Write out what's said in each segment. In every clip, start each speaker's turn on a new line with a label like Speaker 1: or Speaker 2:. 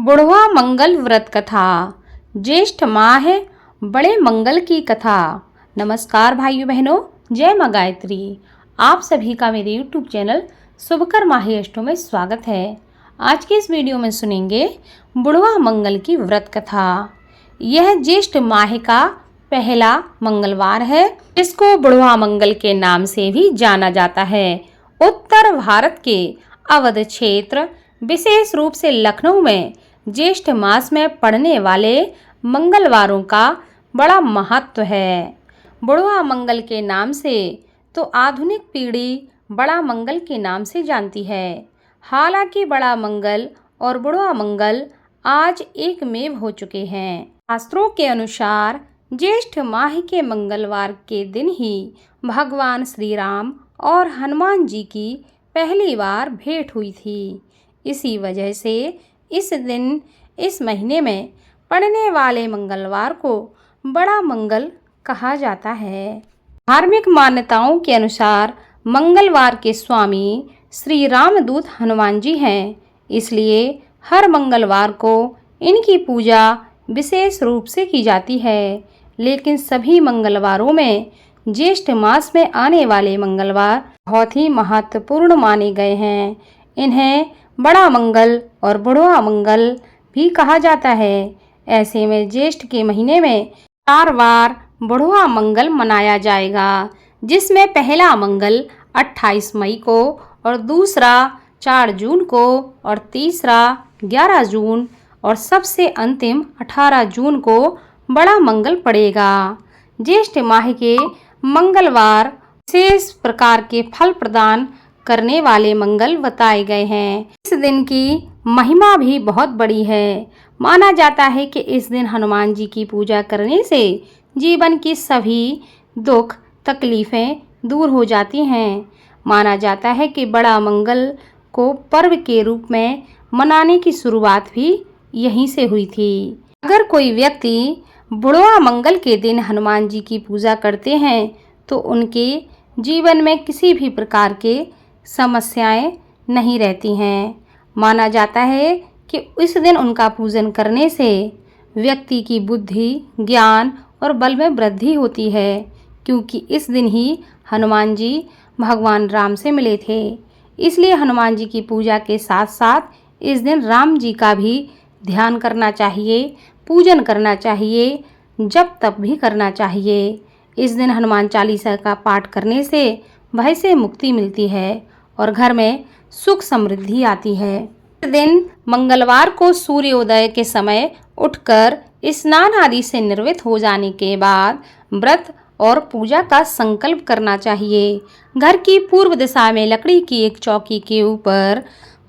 Speaker 1: बुढ़वा मंगल व्रत कथा। ज्येष्ठ माह बड़े मंगल की कथा। नमस्कार भाइयों बहनों, जय माँ गायत्री। आप सभी का मेरे YouTube चैनल शुभकर माही अष्टों में स्वागत है। आज के इस वीडियो में सुनेंगे बुढ़वा मंगल की व्रत कथा। यह ज्येष्ठ माह का पहला मंगलवार है, जिसको बुढ़वा मंगल के नाम से भी जाना जाता है। उत्तर भारत के अवध क्षेत्र, विशेष रूप से लखनऊ में ज्येष्ठ मास में पड़ने वाले मंगलवारों का बड़ा महत्व है। बुढ़वा मंगल के नाम से तो आधुनिक पीढ़ी बड़ा मंगल के नाम से जानती है। हालांकि बड़ा मंगल और बुढ़वा मंगल आज एक मेव हो चुके हैं। शास्त्रों के अनुसार ज्येष्ठ माह के मंगलवार के दिन ही भगवान श्री राम और हनुमान जी की पहली बार भेंट हुई थी। इसी वजह से इस दिन, इस महीने में पड़ने वाले मंगलवार को बड़ा मंगल कहा जाता है। धार्मिक मान्यताओं के अनुसार मंगलवार के स्वामी श्री रामदूत हनुमान जी हैं, इसलिए हर मंगलवार को इनकी पूजा विशेष रूप से की जाती है। लेकिन सभी मंगलवारों में ज्येष्ठ मास में आने वाले मंगलवार बहुत ही महत्वपूर्ण माने गए हैं। इन्हें बड़ा मंगल और बुढ़वा मंगल भी कहा जाता है। ऐसे में ज्येष्ठ के महीने में 4 बार बुढ़वा मंगल मनाया जाएगा, जिसमें पहला मंगल 28 मई को और दूसरा 4 जून को और तीसरा 11 जून और सबसे अंतिम 18 जून को बड़ा मंगल पड़ेगा। ज्येष्ठ माह के मंगलवार विशेष प्रकार के फल प्रदान करने वाले मंगल बताए गए हैं। इस दिन की महिमा भी बहुत बड़ी है। माना जाता है कि इस दिन हनुमान जी की पूजा करने से जीवन की सभी दुख तकलीफें दूर हो जाती हैं। माना जाता है कि बड़ा मंगल को पर्व के रूप में मनाने की शुरुआत भी यहीं से हुई थी। अगर कोई व्यक्ति बुढ़वा मंगल के दिन हनुमान जी की पूजा करते हैं तो उनके जीवन में किसी भी प्रकार के समस्याएं नहीं रहती हैं। माना जाता है कि इस दिन उनका पूजन करने से व्यक्ति की बुद्धि, ज्ञान और बल में वृद्धि होती है, क्योंकि इस दिन ही हनुमान जी भगवान राम से मिले थे। इसलिए हनुमान जी की पूजा के साथ साथ इस दिन राम जी का भी ध्यान करना चाहिए, पूजन करना चाहिए, जप तप भी करना चाहिए। इस दिन हनुमान चालीसा का पाठ करने से भय से मुक्ति मिलती है और घर में सुख समृद्धि आती है। इस दिन मंगलवार को सूर्योदय के समय उठकर स्नान आदि से निर्वृत्त हो जाने के बाद व्रत और पूजा का संकल्प करना चाहिए। घर की पूर्व दिशा में लकड़ी की एक चौकी के ऊपर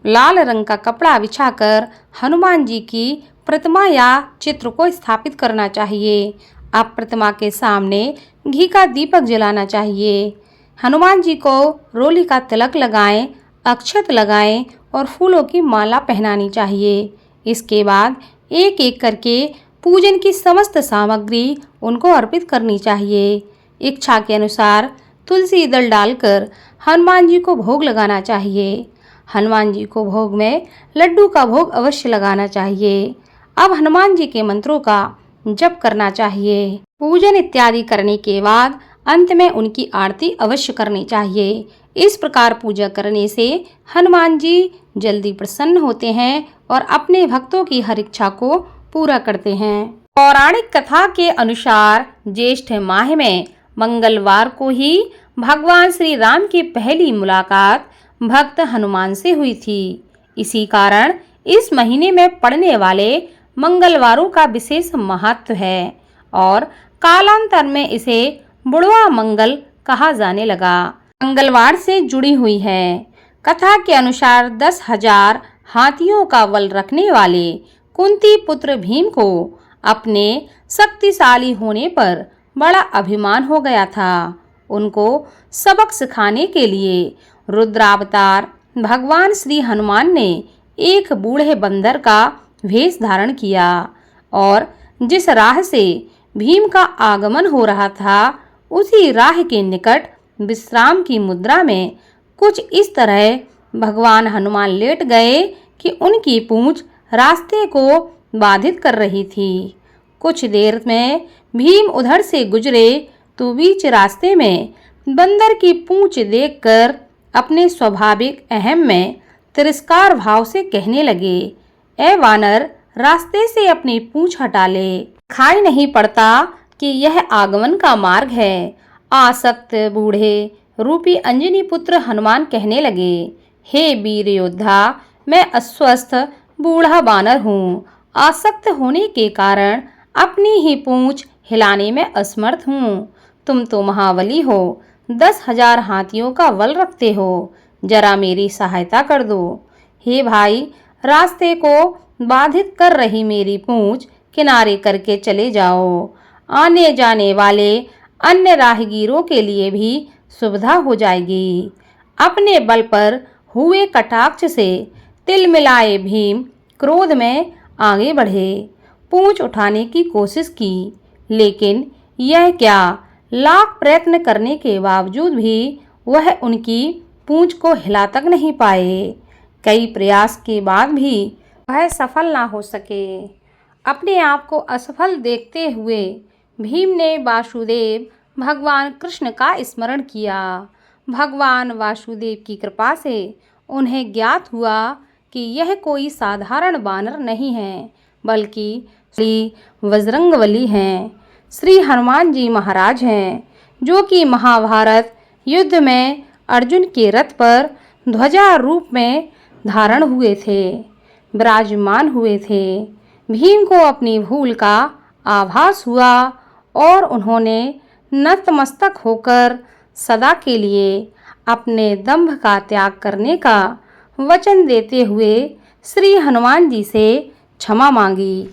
Speaker 1: लाल रंग का कपड़ा बिछाकर हनुमान जी की प्रतिमा या चित्र को स्थापित करना चाहिए। अब प्रतिमा के सामने घी का दीपक जलाना चाहिए। हनुमान जी को रोली का तिलक लगाएं, अक्षत लगाएं और फूलों की माला पहनानी चाहिए। इसके बाद एक एक करके पूजन की समस्त सामग्री उनको अर्पित करनी चाहिए। इच्छा के अनुसार तुलसी दल डालकर हनुमान जी को भोग लगाना चाहिए। हनुमान जी को भोग में लड्डू का भोग अवश्य लगाना चाहिए। अब हनुमान जी के मंत्रों का जप करना चाहिए। पूजन इत्यादि करने के बाद अंत में उनकी आरती अवश्य करनी चाहिए। इस प्रकार पूजा करने से हनुमान जी जल्दी प्रसन्न होते हैं और अपने भक्तों की हर इच्छा को पूरा करते हैं। पौराणिक कथा के अनुसार ज्येष्ठ माह में मंगलवार को ही भगवान श्री राम की पहली मुलाकात भक्त हनुमान से हुई थी। इसी कारण इस महीने में पड़ने वाले मंगलवारों का विशेष महत्व है और कालांतर में इसे बुढ़वा मंगल कहा जाने लगा। मंगलवार से जुड़ी हुई है। कथा के अनुसार 10,000 हाथियों का बल रखने वाले कुंती पुत्र भीम को अपने शक्तिशाली होने पर बड़ा अभिमान हो गया था। उनको सबक सिखाने के लिए रुद्रावतार भगवान श्री हनुमान ने एक बूढ़े बंदर का वेश धारण किया और जिस राह से भीम का आगमन हो रहा था उसी राह के निकट विश्राम की मुद्रा में कुछ इस तरह भगवान हनुमान लेट गए कि उनकी पूंछ रास्ते को बाधित कर रही थी। कुछ देर में भीम उधर से गुजरे तो बीच रास्ते में बंदर की पूंछ देखकर अपने स्वाभाविक अहम में तिरस्कार भाव से कहने लगे, ए वानर, रास्ते से अपनी पूंछ हटा ले। दिखाई नहीं पड़ता कि यह आगमन का मार्ग है। आसक्त बूढ़े रूपी अंजनी पुत्र हनुमान कहने लगे, हे वीर योद्धा, मैं अस्वस्थ बूढ़ा बानर हूँ। आसक्त होने के कारण अपनी ही पूंछ हिलाने में असमर्थ हूँ। तुम तो महाबली हो, 10,000 हाथियों का बल रखते हो, जरा मेरी सहायता कर दो। हे भाई, रास्ते को बाधित कर रही मेरी पूंछ किनारे करके चले जाओ। आने जाने वाले अन्य राहगीरों के लिए भी सुविधा हो जाएगी। अपने बल पर हुए कटाक्ष से तिलमिलाए भीम क्रोध में आगे बढ़े। पूंछ उठाने की कोशिश की, लेकिन यह क्या, लाख प्रयत्न करने के बावजूद भी वह उनकी पूंछ को हिला तक नहीं पाए। कई प्रयास के बाद भी वह सफल ना हो सके। अपने आप को असफल देखते हुए भीम ने वासुदेव भगवान कृष्ण का स्मरण किया। भगवान वासुदेव की कृपा से उन्हें ज्ञात हुआ कि यह कोई साधारण वानर नहीं है, बल्कि श्री बजरंगबली हैं। श्री हनुमान जी महाराज हैं, जो कि महाभारत युद्ध में अर्जुन के रथ पर ध्वजा रूप में धारण हुए थे, विराजमान हुए थे। भीम को अपनी भूल का आभास हुआ और उन्होंने नतमस्तक होकर सदा के लिए अपने दंभ का त्याग करने का वचन देते हुए श्री हनुमान जी से क्षमा मांगी।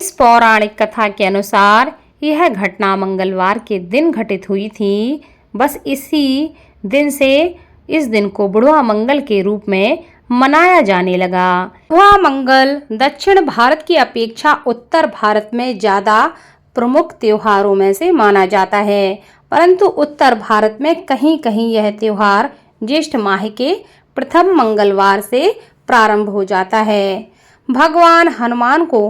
Speaker 1: इस पौराणिक कथा के अनुसार यह घटना मंगलवार के दिन घटित हुई थी। बस इसी दिन से इस दिन को बुढ़वा मंगल के रूप में मनाया जाने लगा। बुढ़वा मंगल दक्षिण भारत की अपेक्षा उत्तर भारत में ज़्यादा प्रमुख त्योहारों में से माना जाता है, परंतु उत्तर भारत में कहीं कहीं यह त्योहार ज्येष्ठ माह के प्रथम मंगलवार से प्रारंभ हो जाता है। भगवान हनुमान को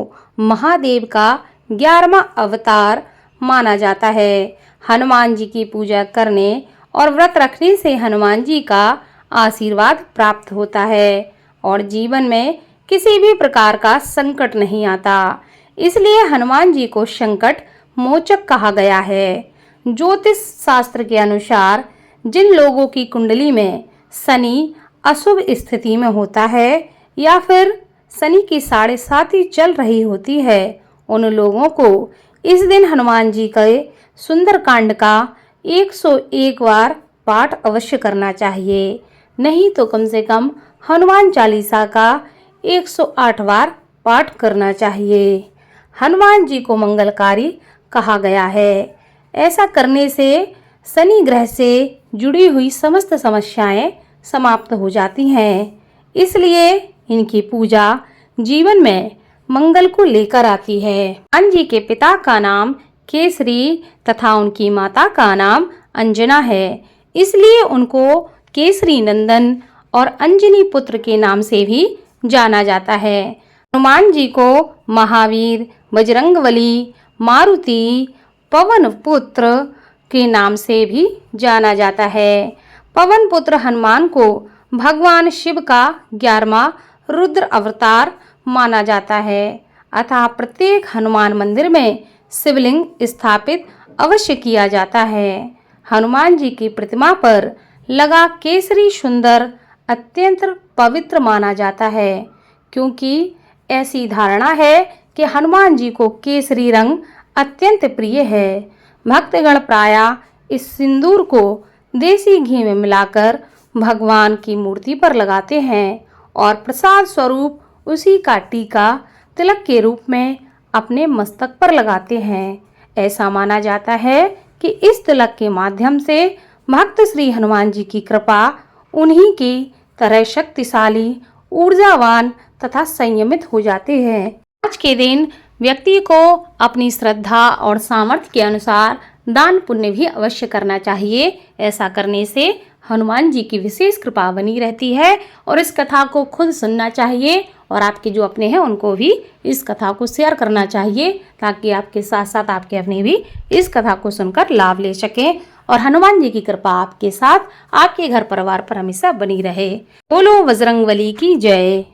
Speaker 1: महादेव का 11वां अवतार माना जाता है। हनुमान जी की पूजा करने और व्रत रखने से हनुमान जी का आशीर्वाद प्राप्त होता है और जीवन में किसी भी प्रकार का संकट नहीं आता। इसलिए हनुमान जी को संकट मोचक कहा गया है। ज्योतिष शास्त्र के अनुसार जिन लोगों की कुंडली में शनि अशुभ स्थिति में होता है या फिर शनि की 7.5 चल रही होती है, उन लोगों को इस दिन हनुमान जी के सुंदरकांड का 101 बार पाठ अवश्य करना चाहिए, नहीं तो कम से कम हनुमान चालीसा का 108 बार पाठ करना चाहिए। हनुमान जी को मंगलकारी कहा गया है। ऐसा करने से शनि ग्रह से जुड़ी हुई समस्त समस्याएं समाप्त हो जाती हैं। इसलिए इनकी पूजा जीवन में मंगल को लेकर आती है। हनुमान जी के पिता का नाम केसरी तथा उनकी माता का नाम अंजना है, इसलिए उनको केसरी नंदन और अंजनी पुत्र के नाम से भी जाना जाता है। हनुमान जी को महावीर, बजरंगबली, मारुति, पवन पुत्र के नाम से भी जाना जाता है। पवन पुत्र हनुमान को भगवान शिव का 11वां रुद्र अवतार माना जाता है। अतः प्रत्येक हनुमान मंदिर में शिवलिंग स्थापित अवश्य किया जाता है। हनुमान जी की प्रतिमा पर लगा केसरी सुंदर अत्यंत पवित्र माना जाता है, क्योंकि ऐसी धारणा है कि हनुमान जी को केसरी रंग अत्यंत प्रिय है। भक्तगण प्रायः इस सिंदूर को देसी घी में मिलाकर भगवान की मूर्ति पर लगाते हैं और प्रसाद स्वरूप उसी का टीका तिलक के रूप में अपने मस्तक पर लगाते हैं। ऐसा माना जाता है कि इस तिलक के माध्यम से भक्त श्री हनुमान जी की कृपा उन्हीं की तरह शक्तिशाली, ऊर्जावान तथा संयमित हो जाते हैं। आज के दिन व्यक्ति को अपनी श्रद्धा और सामर्थ्य के अनुसार दान पुण्य भी अवश्य करना चाहिए। ऐसा करने से हनुमान जी की विशेष कृपा बनी रहती है और इस कथा को खुद सुनना चाहिए और आपके जो अपने हैं उनको भी इस कथा को शेयर करना चाहिए, ताकि आपके साथ साथ आपके अपने भी इस कथा को सुनकर लाभ ले सकें और हनुमान जी की कृपा आपके साथ, आपके घर परिवार पर हमेशा बनी रहे। बोलो बजरंगबली की जय।